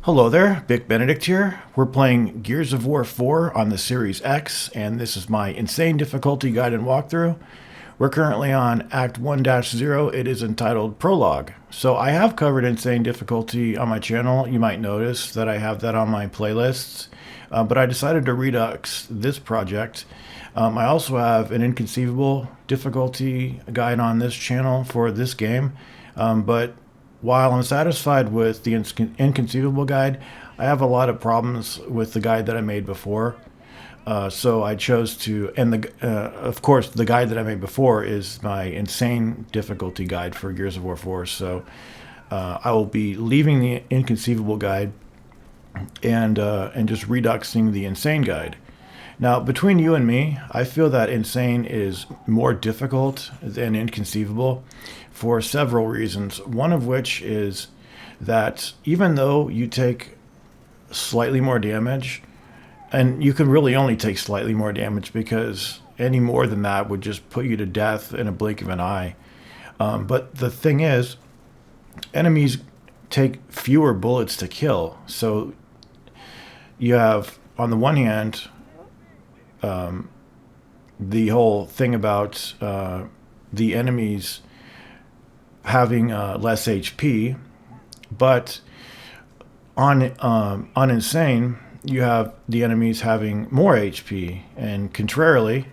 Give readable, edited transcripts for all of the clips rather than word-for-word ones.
Hello there, Vic Benedict here. We're playing Gears of War 4 on the Series X, and this is my insane difficulty guide and walkthrough. We're currently on Act 1-0. It is entitled Prologue. So I have covered insane difficulty on my channel. You might notice that I have that on my playlists, but I decided to redux this project. I also have an inconceivable difficulty guide on this channel for this game, but while I'm satisfied with the inconceivable guide, I have a lot of problems with the guide that I made before. So I chose to, and of course, the guide that I made before is my insane difficulty guide for Gears of War 4. So I will be leaving the inconceivable guide and just reduxing the insane guide. Now, between you and me, I feel that insane is more difficult than inconceivable for several reasons. One of which is that even though you take slightly more damage, and you can really only take slightly more damage because any more than that would just put you to death in a blink of an eye. But the thing is, enemies take fewer bullets to kill. So you have, on the one hand, the whole thing about the enemies having less HP, but on insane you have the enemies having more HP, and contrarily,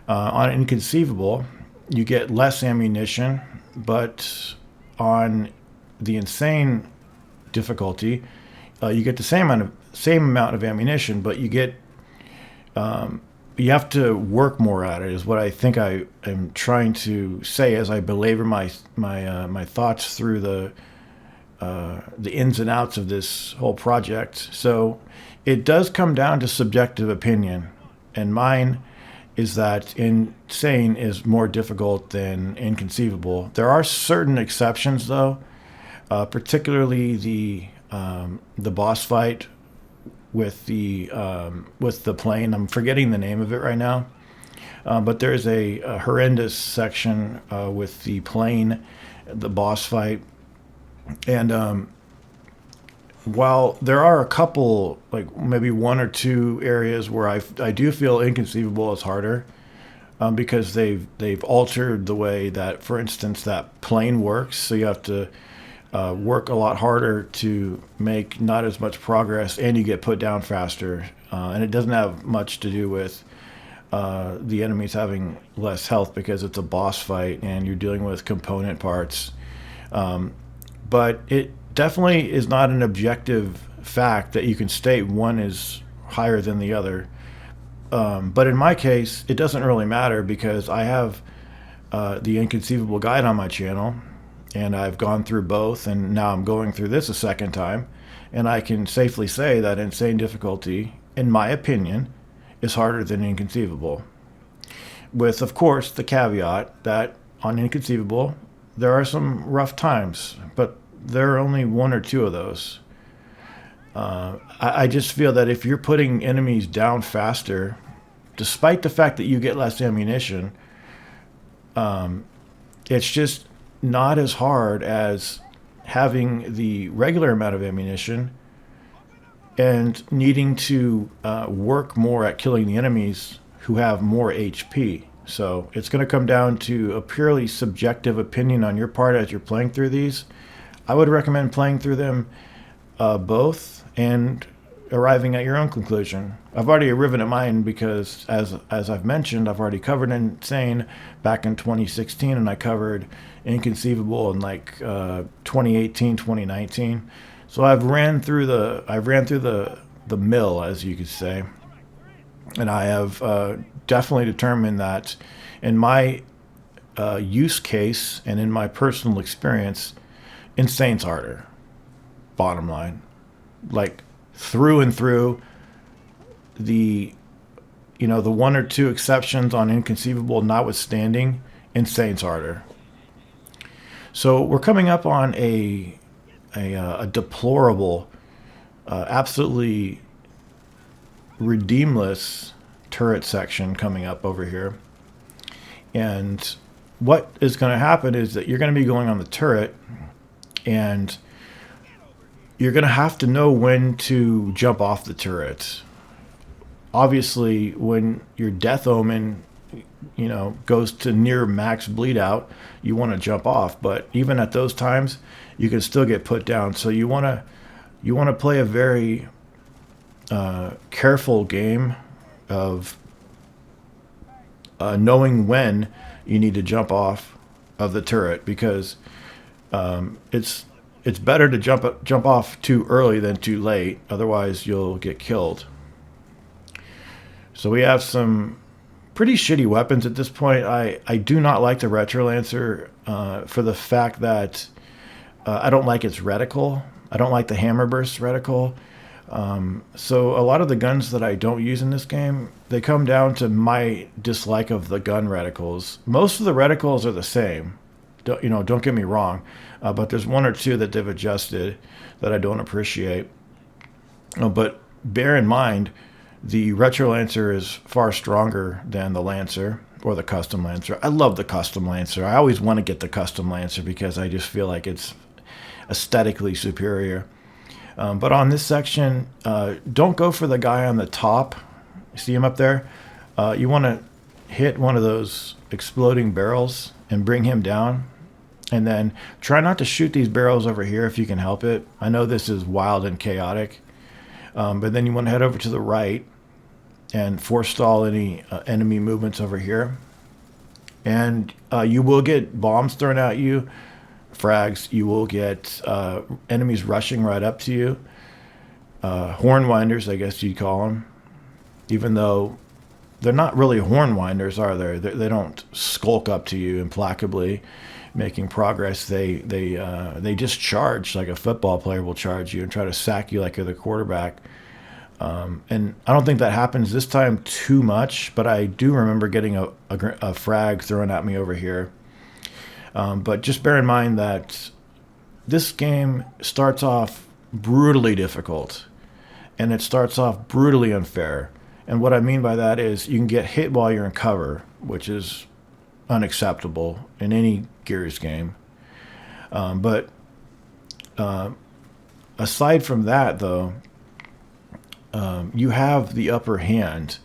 on inconceivable you get less ammunition, but on the insane difficulty you get the same amount of ammunition, but you get you have to work more at it, is what I think I am trying to say as I belabor my thoughts through the ins and outs of this whole project. So it does come down to subjective opinion, and mine is that insane is more difficult than inconceivable. There are certain exceptions, though, particularly the boss fight with the plane. I'm forgetting the name of it right now, but there's a horrendous section with the plane, the boss fight, and while there are a couple, like maybe one or two areas where I do feel inconceivable is harder, because they've altered the way that, for instance, that plane works. So you have to work a lot harder to make not as much progress, and you get put down faster. And it doesn't have much to do with the enemies having less health, because it's a boss fight and you're dealing with component parts. But it definitely is not an objective fact that you can state one is higher than the other. But in my case, it doesn't really matter, because I have the inconceivable guide on my channel, and I've gone through both, and now I'm going through this a second time, and I can safely say that insane difficulty, in my opinion, is harder than inconceivable. With, of course, the caveat that on inconceivable, there are some rough times, but there are only one or two of those. I just feel that if you're putting enemies down faster, despite the fact that you get less ammunition, it's just not as hard as having the regular amount of ammunition and needing to work more at killing the enemies who have more HP. So it's going to come down to a purely subjective opinion on your part as you're playing through these. I would recommend playing through them both and arriving at your own conclusion. I've already arrived at mine because, as I've mentioned, I've already covered Insane back in 2016, and I covered Inconceivable in like 2018, 2019. So I've ran through the mill, as you could say, and I have definitely determined that in my use case and in my personal experience, Insane's harder. Bottom line, like through and through. The one or two exceptions on Inconceivable notwithstanding, Insane's harder. So we're coming up on a deplorable, absolutely redeemless turret section coming up over here. And what is going to happen is that you're going to be going on the turret, and you're going to have to know when to jump off the turret. Obviously, when your Death Omen, goes to near max bleed out, you want to jump off. But even at those times, you can still get put down. So you want to play a very careful game of knowing when you need to jump off of the turret, because it's better to jump off too early than too late. Otherwise, you'll get killed. So we have some pretty shitty weapons at this point. I do not like the Retro Lancer for the fact that I don't like its reticle. I don't like the Hammer Burst reticle. So a lot of the guns that I don't use in this game, they come down to my dislike of the gun reticles. Most of the reticles are the same. Don't get me wrong, but there's one or two that they've adjusted that I don't appreciate. But bear in mind, the Retro Lancer is far stronger than the Lancer or the Custom Lancer. I love the Custom Lancer. I always want to get the Custom Lancer because I just feel like it's aesthetically superior. But on this section, don't go for the guy on the top. See him up there? You want to hit one of those exploding barrels and bring him down. And then try not to shoot these barrels over here if you can help it. I know this is wild and chaotic. But then you want to head over to the right and forestall any enemy movements over here. And you will get bombs thrown at you, frags. You will get enemies rushing right up to you. Horn winders, I guess you'd call them. Even though they're not really horn winders, are they? They don't skulk up to you implacably, making progress. They just charge like a football player will charge you and try to sack you like you're the quarterback. And I don't think that happens this time too much, but I do remember getting a frag thrown at me over here. But just bear in mind that this game starts off brutally difficult, and it starts off brutally unfair. And what I mean by that is you can get hit while you're in cover, which is unacceptable in any Gears game. But aside from that, though, you have the upper hand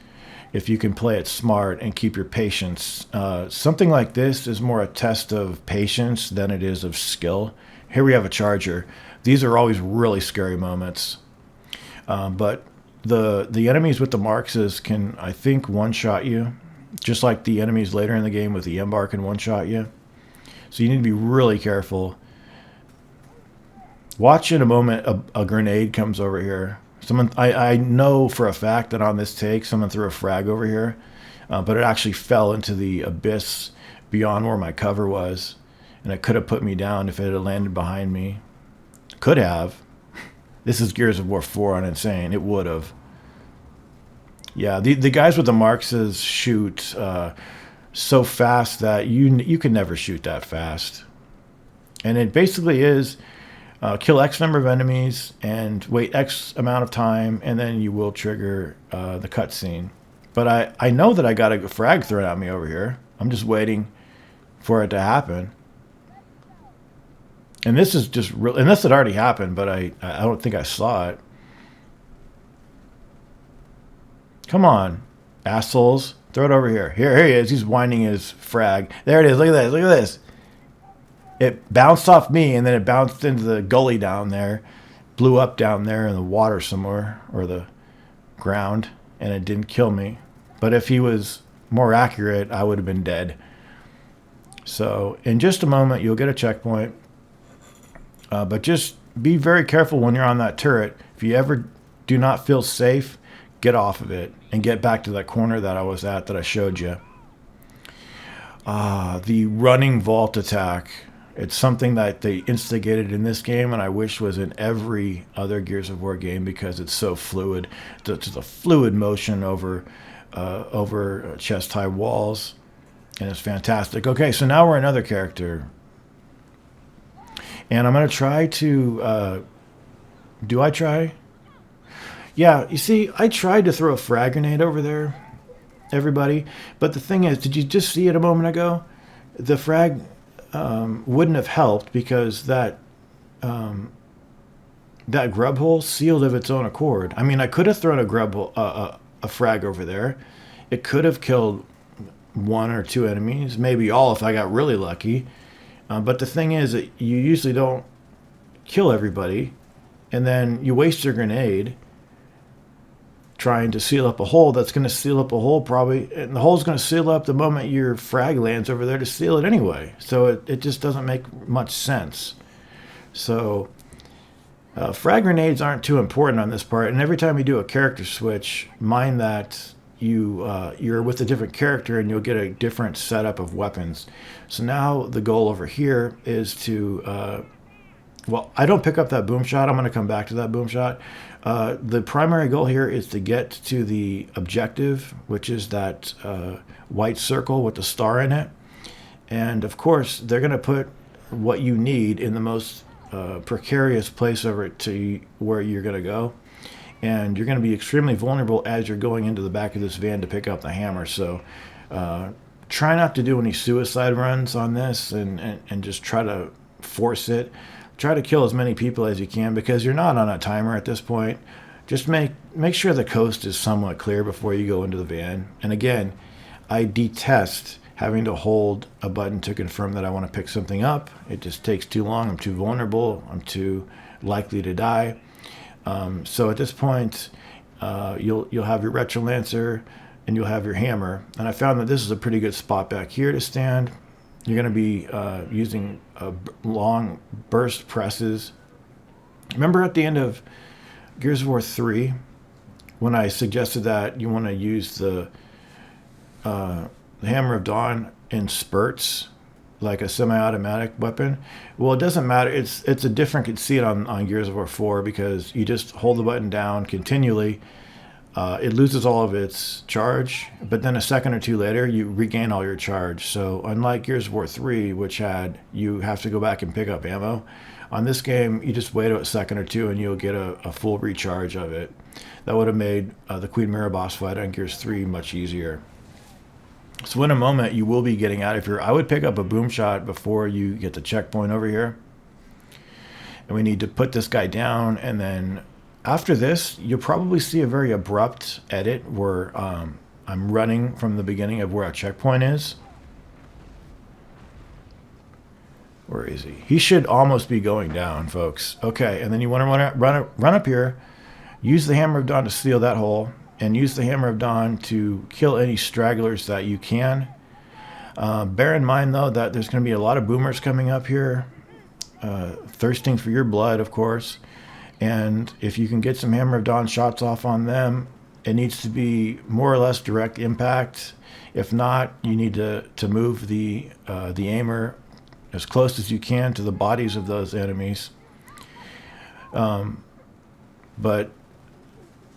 if you can play it smart and keep your patience. Something like this is more a test of patience than it is of skill. Here we have a charger. These are always really scary moments. But the enemies with the Marxes can, I think, one-shot you, just like the enemies later in the game with the Embar can one-shot you. So you need to be really careful. Watch in a moment a grenade comes over here. I know for a fact that on this take, someone threw a frag over here, but it actually fell into the abyss beyond where my cover was, and it could have put me down if it had landed behind me. Could have. This is Gears of War 4 on Insane. It would have. Yeah, the guys with the Marxes shoot so fast that you can never shoot that fast. And it basically is kill X number of enemies and wait X amount of time, and then you will trigger the cutscene. But I know that I got a frag thrown at me over here. I'm just waiting for it to happen. And this is just real, and this had already happened, but I don't think I saw it. Come on, assholes. Throw it over here. Here he is. He's winding his frag. There it is. Look at this. Look at this. It bounced off me, and then it bounced into the gully down there, blew up down there in the water somewhere, or the ground, and it didn't kill me. But if he was more accurate, I would have been dead. So in just a moment, you'll get a checkpoint. But just be very careful when you're on that turret. If you ever do not feel safe, get off of it and get back to that corner that I was at that I showed you. The running vault attack. It's something that they instigated in this game, and I wish was in every other Gears of War game because it's so fluid. It's just a fluid motion over chest-high walls, and it's fantastic. Okay, so now we're another character. And I'm going to try to... do I try? Yeah, you see, I tried to throw a frag grenade over there, everybody. But the thing is, did you just see it a moment ago? The frag wouldn't have helped because that that grub hole sealed of its own accord. I mean, I could have thrown a grub hole, a frag over there. It could have killed one or two enemies, maybe all if I got really lucky. But the thing is that you usually don't kill everybody, and then you waste your grenade trying to seal up a hole that's going to seal up a hole probably, and the hole's going to seal up the moment your frag lands over there to seal it anyway. So it just doesn't make much sense. So frag grenades aren't too important on this part, and every time you do a character switch, mind that you're with a different character and you'll get a different setup of weapons. So now the goal over here is to well, I don't pick up that boom shot. I'm going to come back to that boom shot. The primary goal here is to get to the objective, which is that white circle with the star in it. And of course, they're going to put what you need in the most precarious place over to where you're going to go. And you're going to be extremely vulnerable as you're going into the back of this van to pick up the hammer. So try not to do any suicide runs on this and just try to force it. Try to kill as many people as you can because you're not on a timer at this point. Just make sure the coast is somewhat clear before you go into the van. And again, I detest having to hold a button to confirm that I want to pick something up. It just takes too long. I'm too vulnerable. I'm too likely to die. So at this point, you'll have your Retro Lancer and you'll have your hammer. And I found that this is a pretty good spot back here to stand. You're going to be using long burst presses. Remember at the end of Gears of War 3 when I suggested that you want to use the Hammer of Dawn in spurts like a semi-automatic weapon? Well, it doesn't matter. It's a different. You can see it on Gears of War 4 because you just hold the button down continually. It loses all of its charge, but then a second or two later, you regain all your charge. So unlike Gears of War 3, which you have to go back and pick up ammo, on this game, you just wait a second or two and you'll get a full recharge of it. That would have made the Queen Mira boss fight on Gears 3 much easier. So in a moment, you will be getting out of here. I would pick up a boom shot before you get the checkpoint over here. And we need to put this guy down, and then after this, you'll probably see a very abrupt edit where I'm running from the beginning of where our checkpoint is. Where is he? He should almost be going down, folks. Okay, and then you want to run up here, use the Hammer of Dawn to seal that hole, and use the Hammer of Dawn to kill any stragglers that you can. Bear in mind, though, that there's going to be a lot of boomers coming up here, thirsting for your blood, of course. And if you can get some Hammer of Dawn shots off on them, it needs to be more or less direct impact. If not, you need to move the aimer as close as you can to the bodies of those enemies. But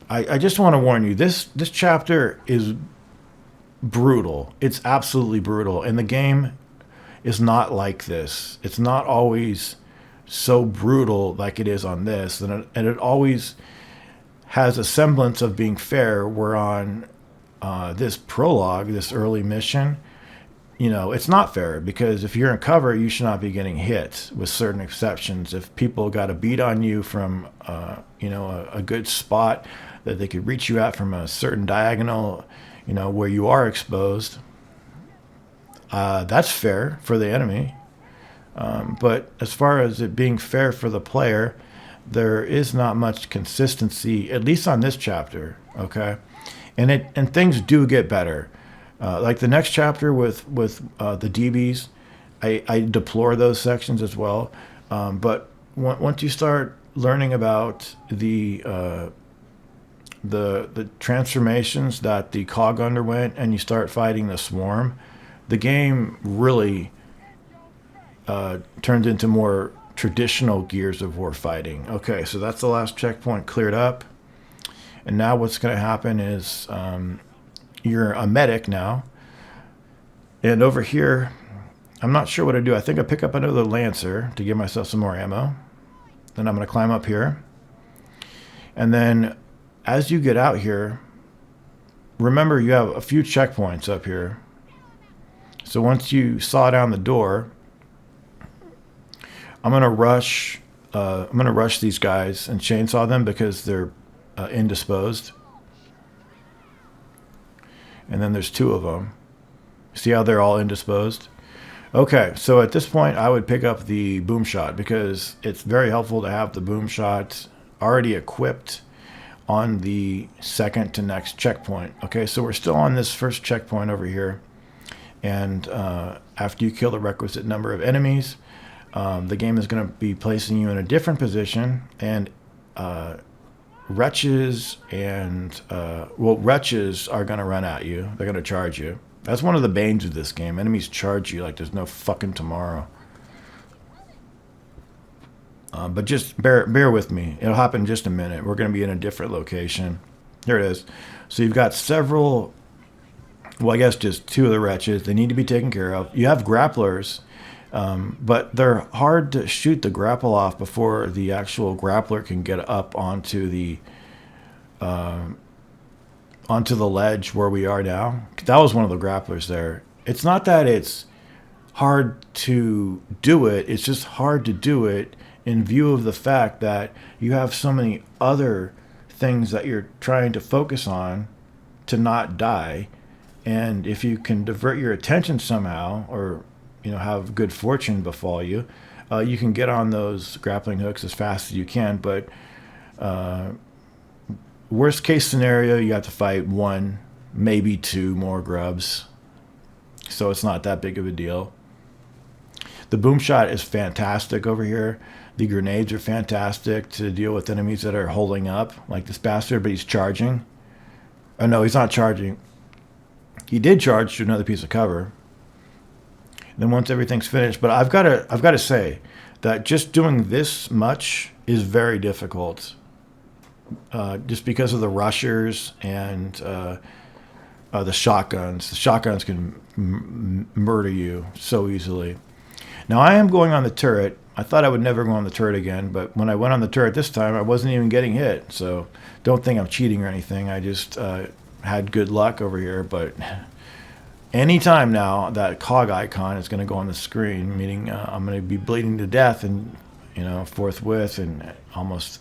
I just want to warn you, this chapter is brutal. It's absolutely brutal. And the game is not like this. It's not always so brutal like it is on this, and it always has a semblance of being fair, where on this prologue, this early mission, it's not fair, because if you're in cover, you should not be getting hit, with certain exceptions. If people got a beat on you from a good spot that they could reach you at from a certain diagonal, where you are exposed, that's fair for the enemy. But as far as it being fair for the player, there is not much consistency, at least on this chapter. Okay, and things do get better. Like the next chapter with the DBs, I deplore those sections as well. But once you start learning about the transformations that the cog underwent, and you start fighting the swarm, the game really turned into more traditional Gears of War fighting. Okay, so that's the last checkpoint cleared up. And now what's going to happen is you're a medic now. And over here, I'm not sure what to do. I think I pick up another Lancer to give myself some more ammo. Then I'm going to climb up here. And then as you get out here, remember you have a few checkpoints up here. So once you saw down the door, I'm going to rush I'm going to rush these guys and chainsaw them because they're indisposed. And then there's 2 of them. See how they're all indisposed? Okay, so at this point, I would pick up the boom shot because it's very helpful to have the boom shot already equipped on the second to next checkpoint. Okay, so we're still on this first checkpoint over here. And after you kill the requisite number of enemies, the game is going to be placing you in a different position. And wretches and, wretches are going to run at you. They're going to charge you. That's one of the banes of this game. Enemies charge you like there's no fucking tomorrow. But just bear with me. It'll happen in just a minute. We're going to be in a different location. Here it is. So you've got several, well, I guess just 2 of the wretches. They need to be taken care of. You have grapplers, but they're hard to shoot the grapple off before the actual grappler can get up onto the ledge where we are now. That was one of the grapplers there. It's not that it's hard to do it. It's just hard to do it in view of the fact that you have so many other things that you're trying to focus on to not die. And if you can divert your attention somehow, or have good fortune befall you, you can get on those grappling hooks as fast as you can. But worst case scenario, you have to fight 1, maybe 2 more grubs. So it's not that big of a deal. The boom shot is fantastic over here. The grenades are fantastic to deal with enemies that are holding up, like this bastard, but he's charging. Oh no, he's not charging. He did charge to another piece of cover. Then once everything's finished, but I've got to say that just doing this much is very difficult. Just because of the rushers and the shotguns. The shotguns can murder you so easily. Now, I am going on the turret. I thought I would never go on the turret again, but when I went on the turret this time, I wasn't even getting hit. So don't think I'm cheating or anything. I just had good luck over here. But anytime now, that cog icon is going to go on the screen, meaning I'm going to be bleeding to death and, forthwith and almost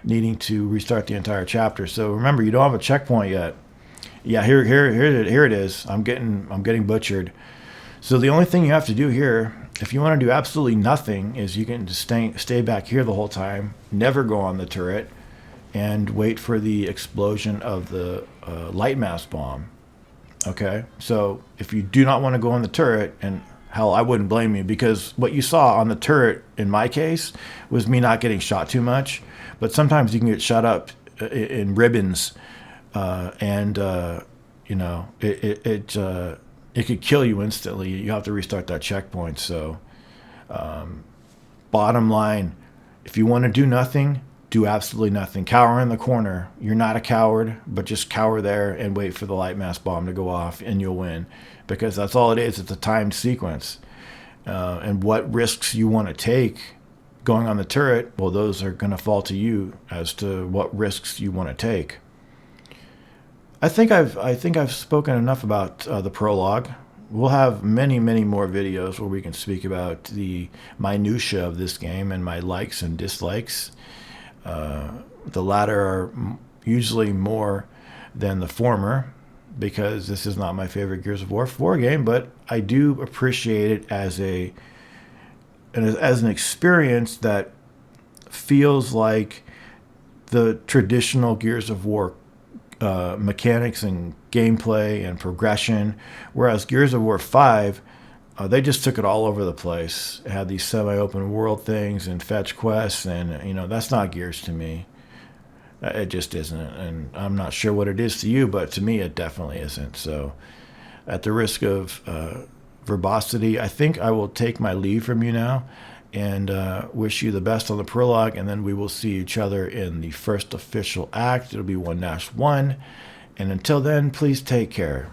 needing to restart the entire chapter. So remember, you don't have a checkpoint yet. Yeah, here it is. I'm getting butchered. So the only thing you have to do here, if you want to do absolutely nothing, is you can just stay back here the whole time, never go on the turret, and wait for the explosion of the light mass bomb. Okay, so if you do not want to go on the turret, and hell, I wouldn't blame you, because what you saw on the turret, in my case, was me not getting shot too much. But sometimes you can get shot up in ribbons, and it could kill you instantly. You have to restart that checkpoint. So, bottom line, if you want to do nothing, do absolutely nothing. Cower in the corner. You're not a coward, but just cower there and wait for the light mass bomb to go off, and you'll win. Because that's all it is. It's a timed sequence. And what risks you want to take going on the turret, well, those are going to fall to you as to what risks you want to take. I think I've spoken enough about the prologue. We'll have many more videos where we can speak about the minutia of this game and my likes and dislikes. The latter are usually more than the former, because this is not my favorite Gears of War 4 game, but I do appreciate it as an experience that feels like the traditional Gears of War mechanics and gameplay and progression, whereas Gears of War 5, they just took it all over the place. It had these semi-open world things and fetch quests, and that's not Gears to me. It just isn't, and I'm not sure what it is to you, but to me it definitely isn't. So at the risk of verbosity, I think I will take my leave from you now and wish you the best on the prologue, and then we will see each other in the first official act. It'll be 1-1, and until then, please take care.